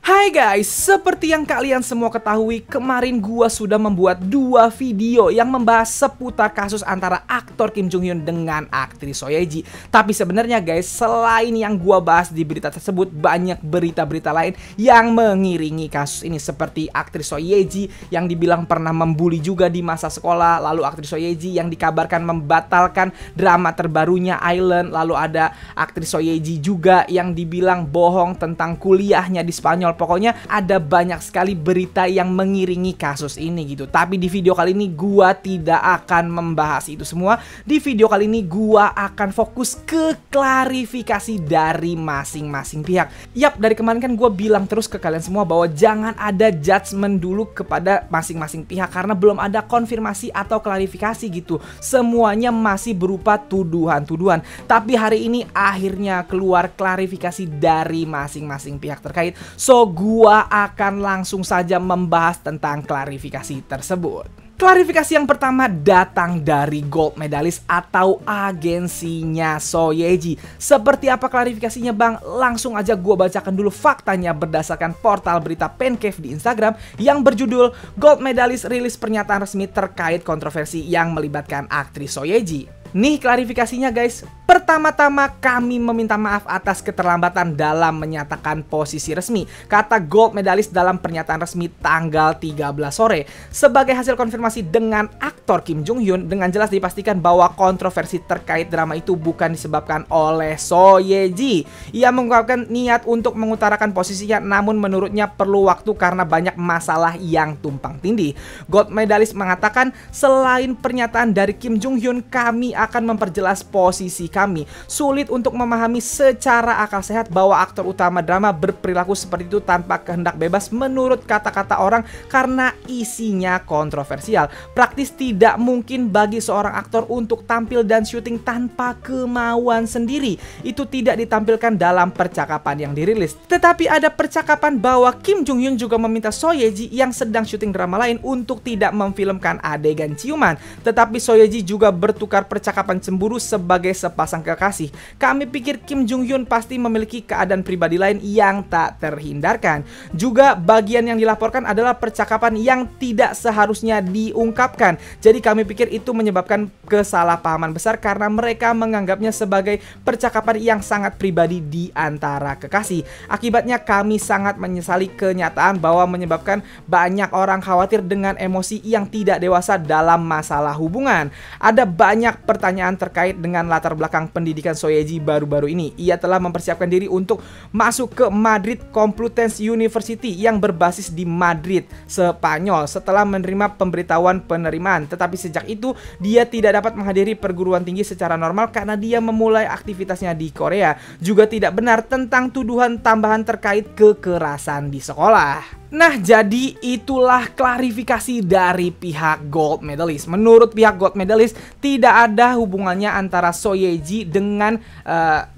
Hai guys, seperti yang kalian semua ketahui, kemarin gua sudah membuat 2 video yang membahas seputar kasus antara aktor Kim Jong Hyun dengan aktris So Ye Ji. Tapi sebenarnya guys, selain yang gua bahas di berita tersebut, banyak berita-berita lain yang mengiringi kasus ini, seperti aktris So Ye Ji yang dibilang pernah membuli juga di masa sekolah, lalu aktris So Ye Ji yang dikabarkan membatalkan drama terbarunya Island, lalu ada aktris So Ye Ji juga yang dibilang bohong tentang kuliahnya di Spanyol. Pokoknya ada banyak sekali berita yang mengiringi kasus ini gitu. Tapi di video kali ini gua tidak akan membahas itu semua. Di video kali ini gua akan fokus ke klarifikasi dari masing-masing pihak. Yap, dari kemarin kan gua bilang terus ke kalian semua bahwa jangan ada judgement dulu kepada masing-masing pihak karena belum ada konfirmasi atau klarifikasi gitu. Semuanya masih berupa tuduhan-tuduhan. Tapi hari ini akhirnya keluar klarifikasi dari masing-masing pihak terkait. So gua akan langsung saja membahas tentang klarifikasi tersebut. Klarifikasi yang pertama datang dari gold medalist atau agensinya So Ye Ji. Seperti apa klarifikasinya bang? Langsung aja gua bacakan dulu faktanya berdasarkan portal berita Pancave di Instagram yang berjudul Gold Medalist rilis pernyataan resmi terkait kontroversi yang melibatkan aktris So Ye Ji. Nih klarifikasinya guys. Pertama-tama kami meminta maaf atas keterlambatan dalam menyatakan posisi resmi, kata gold medalist dalam pernyataan resmi tanggal 13 sore. Sebagai hasil konfirmasi dengan aktor Kim Jong Hyun, dengan jelas dipastikan bahwa kontroversi terkait drama itu bukan disebabkan oleh So Ye Ji. Ia mengungkapkan niat untuk mengutarakan posisinya, namun menurutnya perlu waktu karena banyak masalah yang tumpang tindih. Gold medalist mengatakan, selain pernyataan dari Kim Jong Hyun, kami akan memperjelas posisi kami. Sulit untuk memahami secara akal sehat bahwa aktor utama drama berperilaku seperti itu tanpa kehendak bebas menurut kata-kata orang karena isinya kontroversial. Praktis tidak mungkin bagi seorang aktor untuk tampil dan syuting tanpa kemauan sendiri. Itu tidak ditampilkan dalam percakapan yang dirilis. Tetapi ada percakapan bahwa Kim Jong Hyun juga meminta So Ye Ji yang sedang syuting drama lain untuk tidak memfilmkan adegan ciuman. Tetapi So Ye Ji juga bertukar percakapan cemburu sebagai sepasang kekasih. Kami pikir Kim Jong Hyun pasti memiliki keadaan pribadi lain yang tak terhindarkan. Juga bagian yang dilaporkan adalah percakapan yang tidak seharusnya diungkapkan. Jadi kami pikir itu menyebabkan kesalahpahaman besar karena mereka menganggapnya sebagai percakapan yang sangat pribadi di antara kekasih. Akibatnya kami sangat menyesali kenyataan bahwa menyebabkan banyak orang khawatir dengan emosi yang tidak dewasa dalam masalah hubungan. Ada banyak pertanyaan terkait dengan latar belakang pendidikan So Ye Ji baru-baru ini. Ia telah mempersiapkan diri untuk masuk ke Madrid Complutense University yang berbasis di Madrid, Spanyol setelah menerima pemberitahuan penerimaan. Tetapi sejak itu dia tidak dapat menghadiri perguruan tinggi secara normal karena dia memulai aktivitasnya di Korea. Juga tidak benar tentang tuduhan tambahan terkait kekerasan di sekolah. Nah, jadi itulah klarifikasi dari pihak gold medalist. Menurut pihak gold medalist, tidak ada hubungannya antara So Ye Ji dengan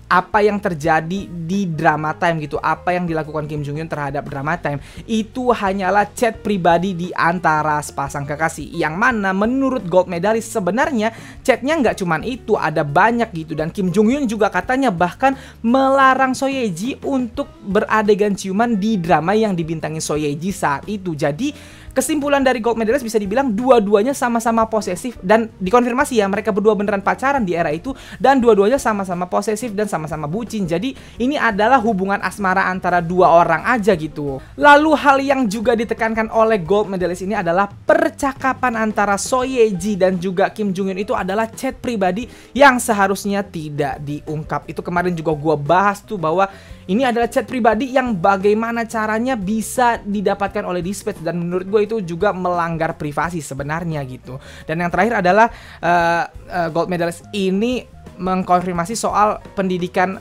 apa yang terjadi di Drama Time gitu. Apa yang dilakukan Kim Jong Hyun terhadap Drama Time itu hanyalah chat pribadi di antara sepasang kekasih, yang mana menurut gold medalist sebenarnya chatnya nggak cuman itu, ada banyak gitu. Dan Kim Jong Hyun juga katanya bahkan melarang So Ye Ji untuk beradegan ciuman di drama yang dibintangi So Ye Ji saat itu. Jadi kesimpulan dari gold medalist bisa dibilang dua-duanya sama-sama posesif, dan dikonfirmasi ya mereka berdua beneran pacaran di era itu, dan dua-duanya sama-sama posesif dan sama-sama bucin. Jadi ini adalah hubungan asmara antara dua orang aja gitu. Lalu hal yang juga ditekankan oleh gold medalist ini adalah percakapan antara So Ye Ji dan juga Kim Jong Hyun itu adalah chat pribadi yang seharusnya tidak diungkap. Itu kemarin juga gua bahas tuh bahwa ini adalah chat pribadi yang bagaimana caranya bisa didapatkan oleh dispatch, dan menurut gue itu juga melanggar privasi sebenarnya gitu. Dan yang terakhir adalah gold medalist ini mengkonfirmasi soal pendidikan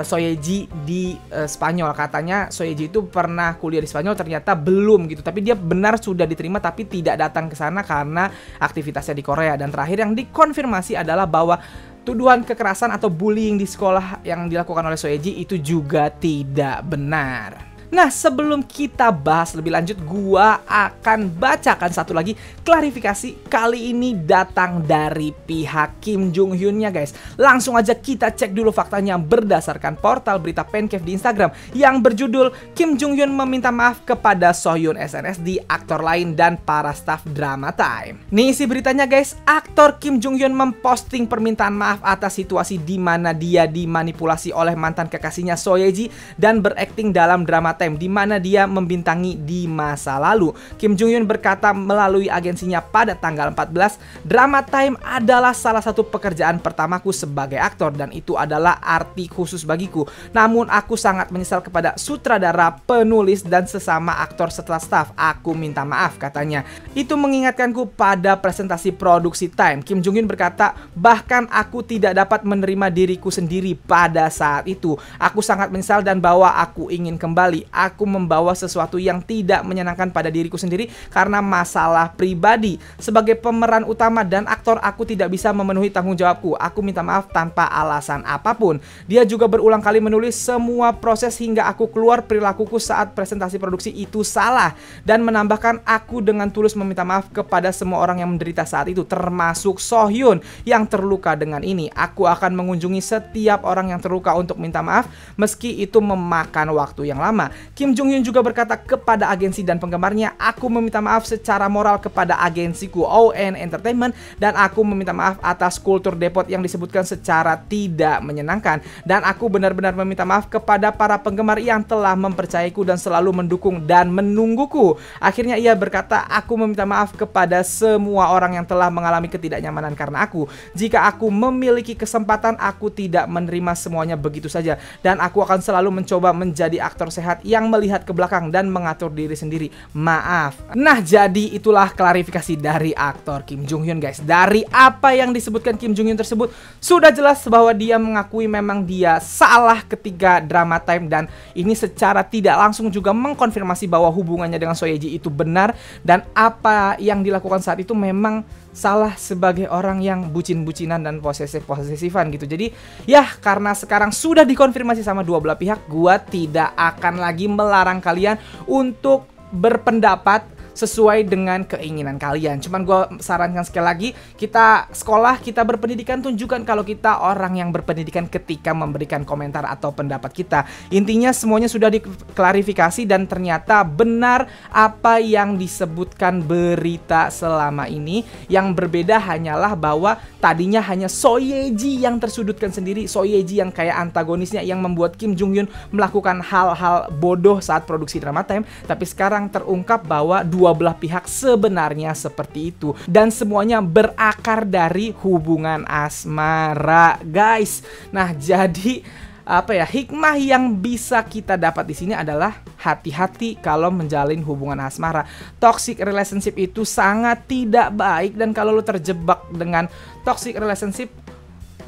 So Ye Ji di Spanyol. Katanya So Ye Ji itu pernah kuliah di Spanyol, ternyata belum gitu. Tapi dia benar sudah diterima tapi tidak datang ke sana karena aktivitasnya di Korea. Dan terakhir yang dikonfirmasi adalah bahwa tuduhan kekerasan atau bullying di sekolah yang dilakukan oleh So Ye Ji itu juga tidak benar. Nah, sebelum kita bahas lebih lanjut, gua akan bacakan satu lagi klarifikasi. Kali ini datang dari pihak Kim Jong Hyun-nya, guys. Langsung aja kita cek dulu faktanya berdasarkan portal berita Pancake di Instagram yang berjudul Kim Jong Hyun meminta maaf kepada Sohyun SNSD, aktor lain dan para staf Drama Time. Nih isi beritanya, guys. Aktor Kim Jong Hyun memposting permintaan maaf atas situasi di mana dia dimanipulasi oleh mantan kekasihnya So Ye Ji dan berakting dalam Drama Time di mana dia membintangi di masa lalu. Kim Jong Hyun berkata melalui agensinya pada tanggal 14, Drama Time adalah salah satu pekerjaan pertamaku sebagai aktor dan itu adalah arti khusus bagiku. Namun aku sangat menyesal kepada sutradara, penulis dan sesama aktor setelah staff. Aku minta maaf, katanya. Itu mengingatkanku pada presentasi produksi Time. Kim Jong Hyun berkata, bahkan aku tidak dapat menerima diriku sendiri pada saat itu. Aku sangat menyesal dan bahwa aku ingin kembali. Aku membawa sesuatu yang tidak menyenangkan pada diriku sendiri karena masalah pribadi. Sebagai pemeran utama dan aktor, aku tidak bisa memenuhi tanggung jawabku. Aku minta maaf tanpa alasan apapun. Dia juga berulang kali menulis semua proses hingga aku keluar perilakuku saat presentasi produksi itu salah. Dan menambahkan, aku dengan tulus meminta maaf kepada semua orang yang menderita saat itu, termasuk Sohyun yang terluka dengan ini. Aku akan mengunjungi setiap orang yang terluka untuk minta maaf meski itu memakan waktu yang lama. Kim Jong Hyun juga berkata kepada agensi dan penggemarnya, aku meminta maaf secara moral kepada agensiku ON Entertainment dan aku meminta maaf atas kultur depot yang disebutkan secara tidak menyenangkan dan aku benar-benar meminta maaf kepada para penggemar yang telah mempercayaiku dan selalu mendukung dan menungguku. Akhirnya ia berkata, aku meminta maaf kepada semua orang yang telah mengalami ketidaknyamanan karena aku. Jika aku memiliki kesempatan, aku tidak menerima semuanya begitu saja dan aku akan selalu mencoba menjadi aktor sehat yang melihat ke belakang dan mengatur diri sendiri. Maaf. Nah, jadi itulah klarifikasi dari aktor Kim Jong Hyun, guys. Dari apa yang disebutkan Kim Jong Hyun tersebut, sudah jelas bahwa dia mengakui memang dia salah ketika Drama Time dan ini secara tidak langsung juga mengkonfirmasi bahwa hubungannya dengan So Ye Ji itu benar dan apa yang dilakukan saat itu memang salah sebagai orang yang bucin-bucinan dan posesif-posesifan gitu. Jadi ya, karena sekarang sudah dikonfirmasi sama dua belah pihak, gua tidak akan lagi melarang kalian untuk berpendapat sesuai dengan keinginan kalian. Cuman gue sarankan sekali lagi, kita sekolah, kita berpendidikan, tunjukkan kalau kita orang yang berpendidikan ketika memberikan komentar atau pendapat kita. Intinya semuanya sudah diklarifikasi dan ternyata benar apa yang disebutkan berita selama ini. Yang berbeda hanyalah bahwa tadinya hanya So Ye Ji yang tersudutkan sendiri, So Ye Ji yang kayak antagonisnya yang membuat Kim Jong Hyun melakukan hal-hal bodoh saat produksi Drama Time. Tapi sekarang terungkap bahwa dua belah pihak sebenarnya seperti itu dan semuanya berakar dari hubungan asmara, guys. Nah, jadi apa ya, hikmah yang bisa kita dapat di sini adalah hati-hati kalau menjalin hubungan asmara. Toxic relationship itu sangat tidak baik dan kalau lo terjebak dengan toxic relationship,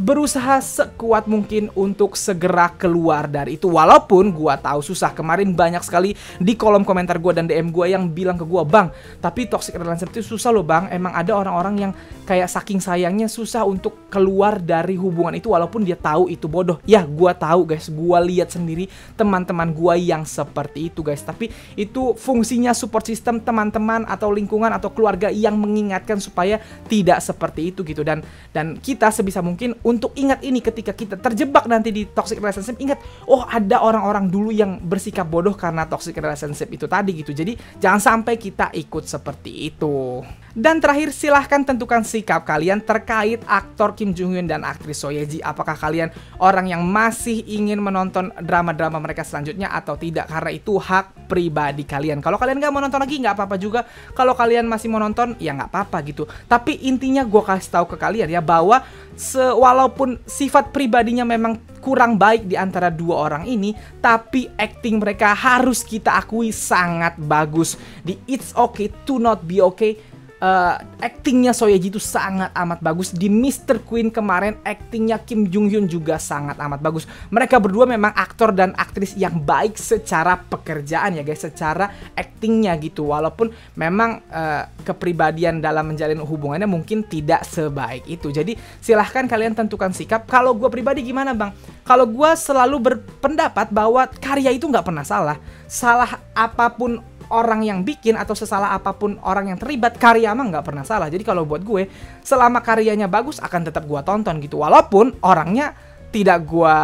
berusaha sekuat mungkin untuk segera keluar dari itu. Walaupun gua tahu susah. Kemarin banyak sekali di kolom komentar gua dan DM gua yang bilang ke gua, "Bang, tapi toxic relationship itu susah loh, Bang. Emang ada orang-orang yang kayak saking sayangnya susah untuk keluar dari hubungan itu walaupun dia tahu itu bodoh." Ya, gua tahu, guys. Gua lihat sendiri teman-teman gua yang seperti itu, guys. Tapi itu fungsinya support system, teman-teman atau lingkungan atau keluarga yang mengingatkan supaya tidak seperti itu gitu. Dan kita sebisa mungkin untuk ingat ini ketika kita terjebak nanti di toxic relationship, ingat, oh ada orang-orang dulu yang bersikap bodoh karena toxic relationship itu tadi gitu. Jadi jangan sampai kita ikut seperti itu. Dan terakhir, silahkan tentukan sikap kalian terkait aktor Kim Jong Hyun dan aktris So Ye Ji. Apakah kalian orang yang masih ingin menonton drama-drama mereka selanjutnya atau tidak? Karena itu hak pribadi kalian. Kalau kalian nggak mau nonton lagi, nggak apa-apa juga. Kalau kalian masih mau nonton, ya nggak apa-apa gitu. Tapi intinya gue kasih tahu ke kalian ya bahwa walaupun sifat pribadinya memang kurang baik di antara dua orang ini, tapi acting mereka harus kita akui sangat bagus. Di It's Okay to Not Be Okay, Actingnya Soyeji itu sangat amat bagus. Di Mr. Queen kemarin actingnya Kim Jung Hyun juga sangat amat bagus. Mereka berdua memang aktor dan aktris yang baik secara pekerjaan ya guys, secara actingnya gitu. Walaupun memang kepribadian dalam menjalin hubungannya mungkin tidak sebaik itu. Jadi silahkan kalian tentukan sikap. Kalau gue pribadi gimana bang? Kalau gue selalu berpendapat bahwa karya itu nggak pernah salah. Salah apapun orang yang bikin atau sesalah apapun orang yang terlibat, karya mah nggak pernah salah. Jadi kalau buat gue, selama karyanya bagus akan tetap gue tonton gitu. Walaupun orangnya tidak gue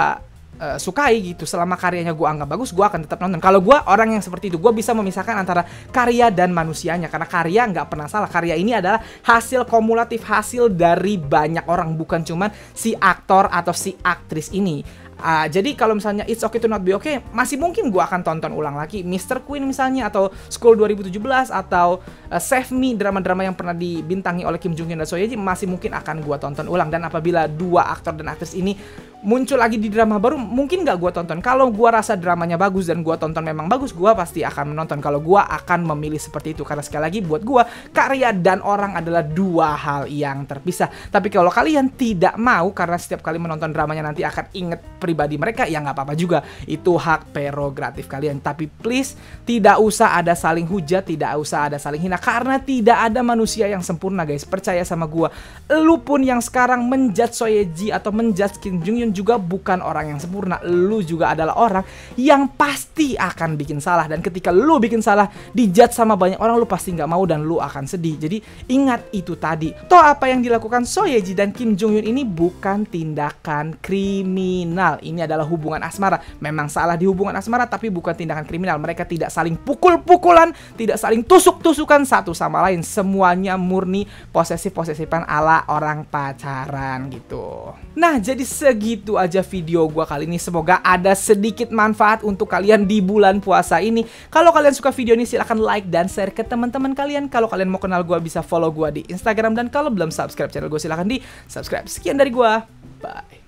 sukai gitu, selama karyanya gue anggap bagus, gue akan tetap nonton. Kalau gue orang yang seperti itu, gue bisa memisahkan antara karya dan manusianya. Karena karya nggak pernah salah. Karya ini adalah hasil kumulatif, hasil dari banyak orang, bukan cuman si aktor atau si aktris ini. Jadi kalau misalnya It's Okay to Not Be Okay, masih mungkin gue akan tonton ulang lagi Mr. Queen misalnya, atau School 2017, atau Save Me, drama-drama yang pernah dibintangi oleh Kim Jung Hyun dan Soyeji, masih mungkin akan gue tonton ulang. Dan apabila dua aktor dan aktris ini muncul lagi di drama baru, mungkin gak gue tonton. Kalau gue rasa dramanya bagus dan gue tonton memang bagus, gue pasti akan menonton. Kalau gue akan memilih seperti itu, karena sekali lagi buat gue, karya dan orang adalah dua hal yang terpisah. Tapi kalau kalian tidak mau, karena setiap kali menonton dramanya nanti akan inget pribadi mereka, ya nggak apa-apa juga, itu hak prerogatif kalian. Tapi please, tidak usah ada saling hujat, tidak usah ada saling hina, karena tidak ada manusia yang sempurna guys. Percaya sama gua, lu pun yang sekarang menjudge Soyeji atau menjudge Kim Jung Hyun juga bukan orang yang sempurna. Lu juga adalah orang yang pasti akan bikin salah, dan ketika lu bikin salah dijudge sama banyak orang, lu pasti nggak mau dan lu akan sedih. Jadi ingat itu tadi, toh apa yang dilakukan Soyeji dan Kim Jung Hyun ini bukan tindakan kriminal. Ini adalah hubungan asmara. Memang salah di hubungan asmara, tapi bukan tindakan kriminal. Mereka tidak saling pukul-pukulan, tidak saling tusuk-tusukan satu sama lain. Semuanya murni posesif-posesifan ala orang pacaran gitu. Nah, jadi segitu aja video gua kali ini. Semoga ada sedikit manfaat untuk kalian di bulan puasa ini. Kalau kalian suka video ini, silahkan like dan share ke teman-teman kalian. Kalau kalian mau kenal gua, bisa follow gua di Instagram. Dan kalau belum subscribe channel gua, silahkan di subscribe. Sekian dari gua. Bye.